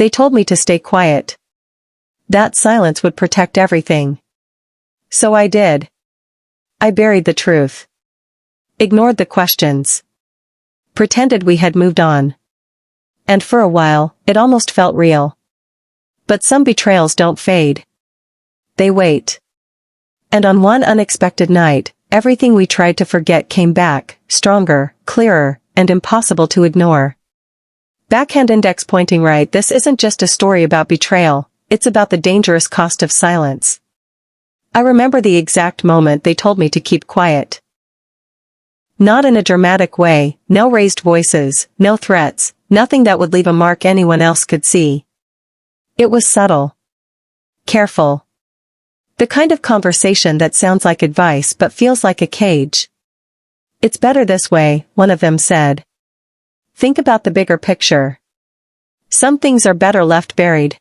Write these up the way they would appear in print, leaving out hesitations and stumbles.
They told me to stay quiet. That silence would protect everything. So I did. I buried the truth. Ignored the questions. Pretended we had moved on. And for a while, it almost felt real. But some betrayals don't fade. They wait. And on one unexpected night, everything we tried to forget came back, stronger, clearer, and impossible to ignore. Backhand index pointing right. This isn't just a story about betrayal, it's about the dangerous cost of silence. I remember the exact moment they told me to keep quiet. Not in a dramatic way, no raised voices, no threats, nothing that would leave a mark anyone else could see. It was subtle. Careful. The kind of conversation that sounds like advice but feels like a cage. It's better this way, one of them said. Think about the bigger picture. Some things are better left buried.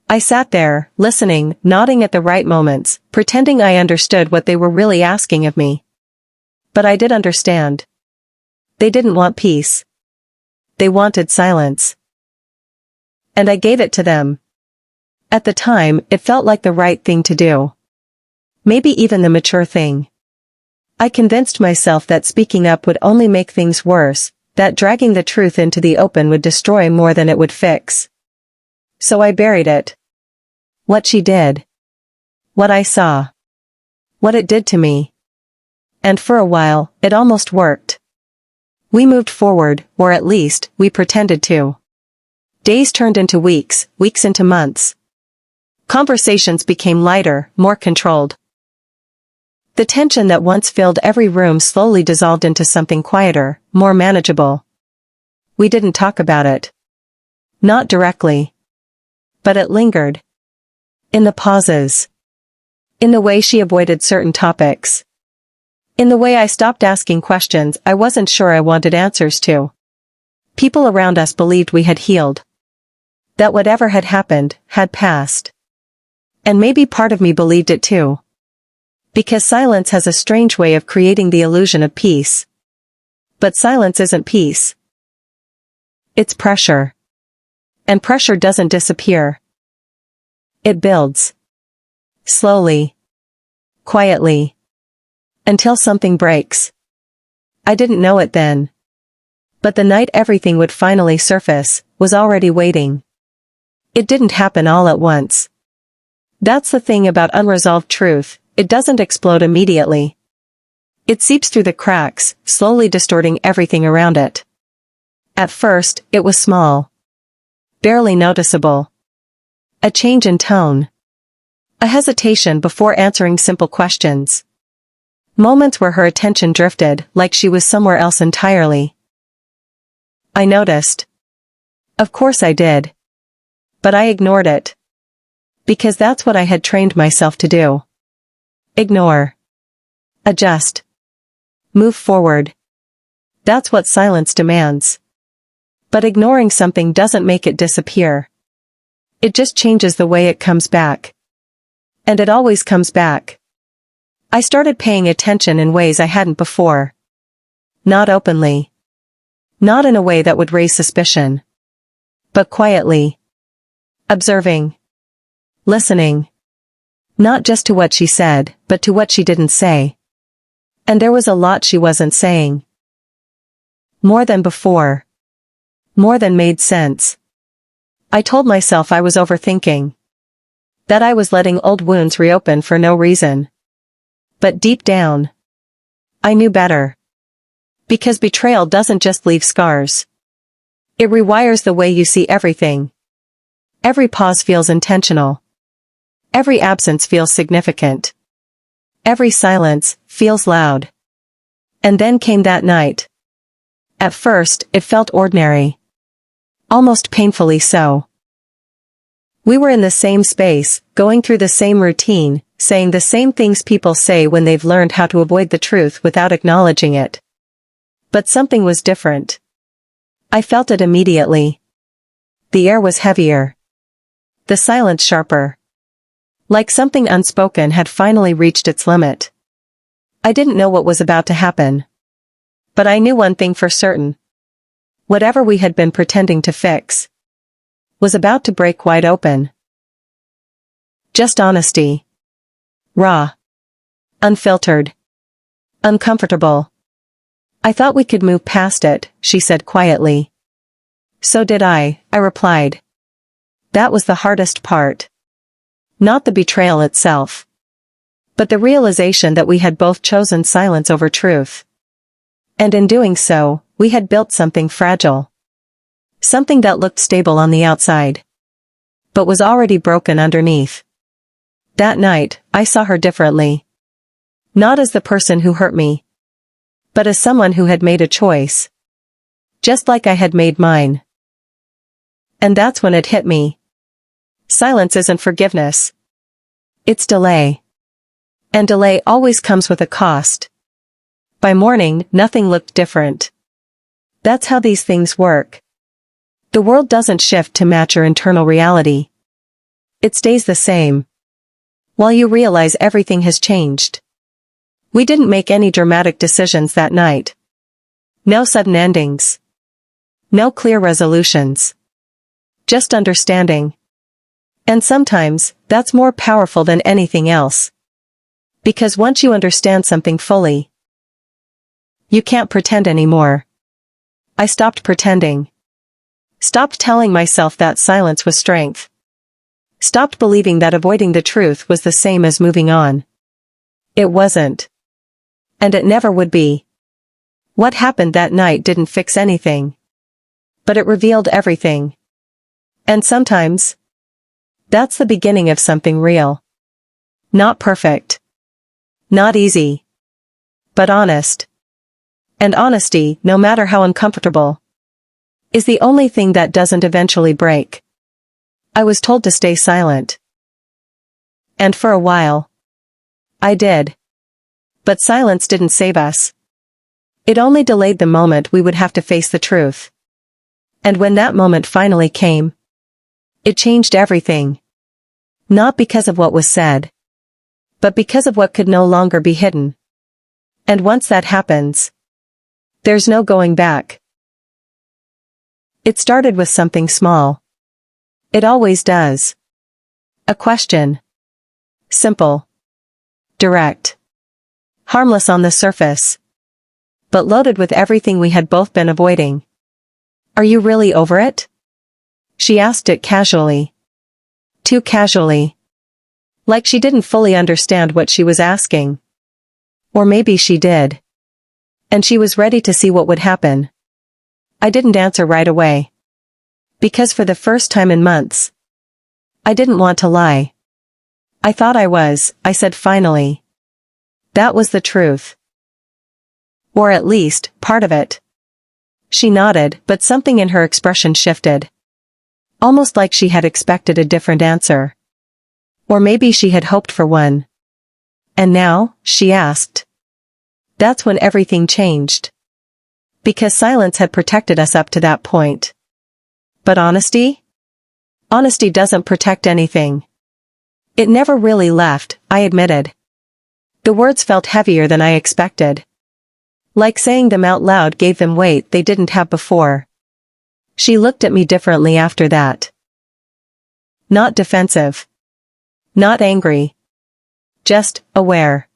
I sat there, listening, nodding at the right moments, pretending I understood what they were really asking of me. But I did understand. They didn't want peace. They wanted silence. And I gave it to them. At the time, it felt like the right thing to do. Maybe even the mature thing. I convinced myself that speaking up would only make things worse, that dragging the truth into the open would destroy more than it would fix. So I buried it. What she did. What I saw. What it did to me. And for a while, it almost worked. We moved forward, or at least, we pretended to. Days turned into weeks, weeks into months. Conversations became lighter, more controlled. The tension that once filled every room slowly dissolved into something quieter, more manageable. We didn't talk about it. Not directly. But it lingered. In the pauses. In the way she avoided certain topics. In the way I stopped asking questions I wasn't sure I wanted answers to. People around us believed we had healed. That whatever had happened, had passed. And maybe part of me believed it too. Because silence has a strange way of creating the illusion of peace. But silence isn't peace. It's pressure. And pressure doesn't disappear. It builds. Slowly. Quietly. Until something breaks. I didn't know it then. But the night everything would finally surface, was already waiting. It didn't happen all at once. That's the thing about unresolved truth, it doesn't explode immediately. It seeps through the cracks, slowly distorting everything around it. At first, it was small. Barely noticeable. A change in tone. A hesitation before answering simple questions. Moments where her attention drifted, like she was somewhere else entirely. I noticed. Of course I did. But I ignored it. Because that's what I had trained myself to do. Ignore. Adjust. Move forward. That's what silence demands. But ignoring something doesn't make it disappear. It just changes the way it comes back. And it always comes back. I started paying attention in ways I hadn't before. Not openly. Not in a way that would raise suspicion. But quietly. Observing. Listening. Not just to what she said, but to what she didn't say. And there was a lot she wasn't saying. More than before. More than made sense. I told myself I was overthinking. That I was letting old wounds reopen for no reason. But deep down, I knew better. Because betrayal doesn't just leave scars. It rewires the way you see everything. Every pause feels intentional. Every absence feels significant. Every silence feels loud. And then came that night. At first, it felt ordinary. Almost painfully so. We were in the same space, going through the same routine, saying the same things people say when they've learned how to avoid the truth without acknowledging it. But something was different. I felt it immediately. The air was heavier. The silence sharper. Like something unspoken had finally reached its limit. I didn't know what was about to happen. But I knew one thing for certain. Whatever we had been pretending to fix. was about to break wide open. Just honesty. Raw. Unfiltered. Uncomfortable. I thought we could move past it, she said quietly. So did I replied. That was the hardest part. Not the betrayal itself, but the realization that we had both chosen silence over truth. And in doing so, we had built something fragile. Something that looked stable on the outside, but was already broken underneath. That night, I saw her differently. Not as the person who hurt me, but as someone who had made a choice. Just like I had made mine. And that's when it hit me. Silence isn't forgiveness. It's delay. And delay always comes with a cost. By morning, nothing looked different. That's how these things work. The world doesn't shift to match your internal reality. It stays the same. While you realize everything has changed. We didn't make any dramatic decisions that night. No sudden endings. No clear resolutions. Just understanding. And sometimes, that's more powerful than anything else. Because once you understand something fully, you can't pretend anymore. I stopped pretending. Stopped telling myself that silence was strength. Stopped believing that avoiding the truth was the same as moving on. It wasn't. And it never would be. What happened that night didn't fix anything. But it revealed everything. And sometimes, that's the beginning of something real. Not perfect. Not easy. But honest. And honesty, no matter how uncomfortable, is the only thing that doesn't eventually break. I was told to stay silent. And for a while, I did. But silence didn't save us. It only delayed the moment we would have to face the truth. And when that moment finally came, it changed everything. Not because of what was said, but because of what could no longer be hidden. And once that happens, there's no going back. It started with something small. It always does. A question. Simple. Direct. Harmless on the surface. But loaded with everything we had both been avoiding. Are you really over it? She asked it casually. Too casually. Like she didn't fully understand what she was asking. Or maybe she did. And she was ready to see what would happen. I didn't answer right away. Because for the first time in months, I didn't want to lie. I thought I was, I said finally. That was the truth. Or at least, part of it. She nodded, but something in her expression shifted. Almost like she had expected a different answer. Or maybe she had hoped for one. And now, she asked. That's when everything changed. Because silence had protected us up to that point. But honesty? Honesty doesn't protect anything. It never really left, I admitted. The words felt heavier than I expected. Like saying them out loud gave them weight they didn't have before. She looked at me differently after that. Not defensive. Not angry. Just aware.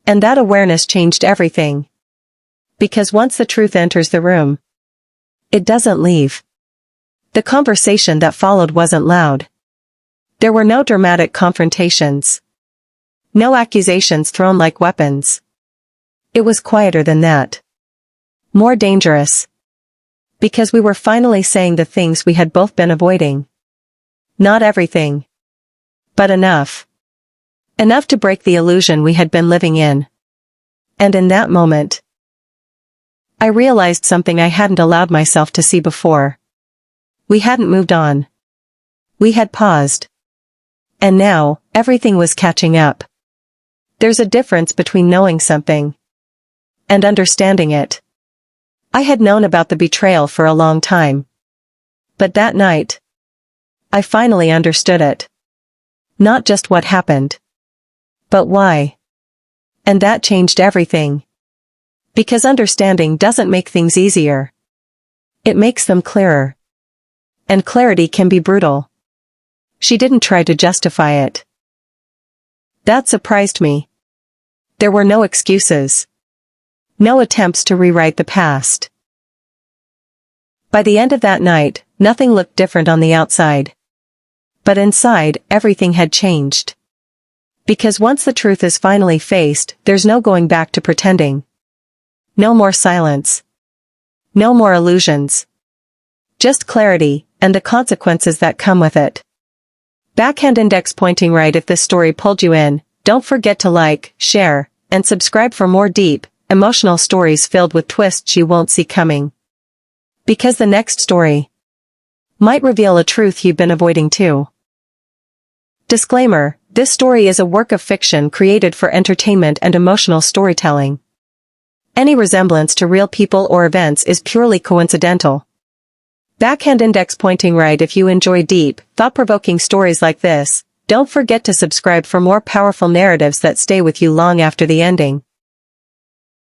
And that awareness changed everything. Because once the truth enters the room, it doesn't leave. The conversation that followed wasn't loud. There were no dramatic confrontations. No accusations thrown like weapons. It was quieter than that. More dangerous. Because we were finally saying the things we had both been avoiding. Not everything. But enough. Enough to break the illusion we had been living in. And in that moment, I realized something I hadn't allowed myself to see before. We hadn't moved on. We had paused. And now, everything was catching up. There's a difference between knowing something and understanding it. I had known about the betrayal for a long time. But that night, I finally understood it. Not just what happened, but why. And that changed everything. Because understanding doesn't make things easier. It makes them clearer. And clarity can be brutal. She didn't try to justify it. That surprised me. There were no excuses. No attempts to rewrite the past. By the end of that night, nothing looked different on the outside. But inside, everything had changed. Because once the truth is finally faced, there's no going back to pretending. No more silence. No more illusions. Just clarity, and the consequences that come with it. Backhand index pointing right. If this story pulled you in, don't forget to like, share, and subscribe for more deep, emotional stories filled with twists you won't see coming. Because the next story might reveal a truth you've been avoiding too. Disclaimer: this story is a work of fiction created for entertainment and emotional storytelling. Any resemblance to real people or events is purely coincidental. Backhand index pointing right. If you enjoy deep, thought-provoking stories like this, don't forget to subscribe for more powerful narratives that stay with you long after the ending.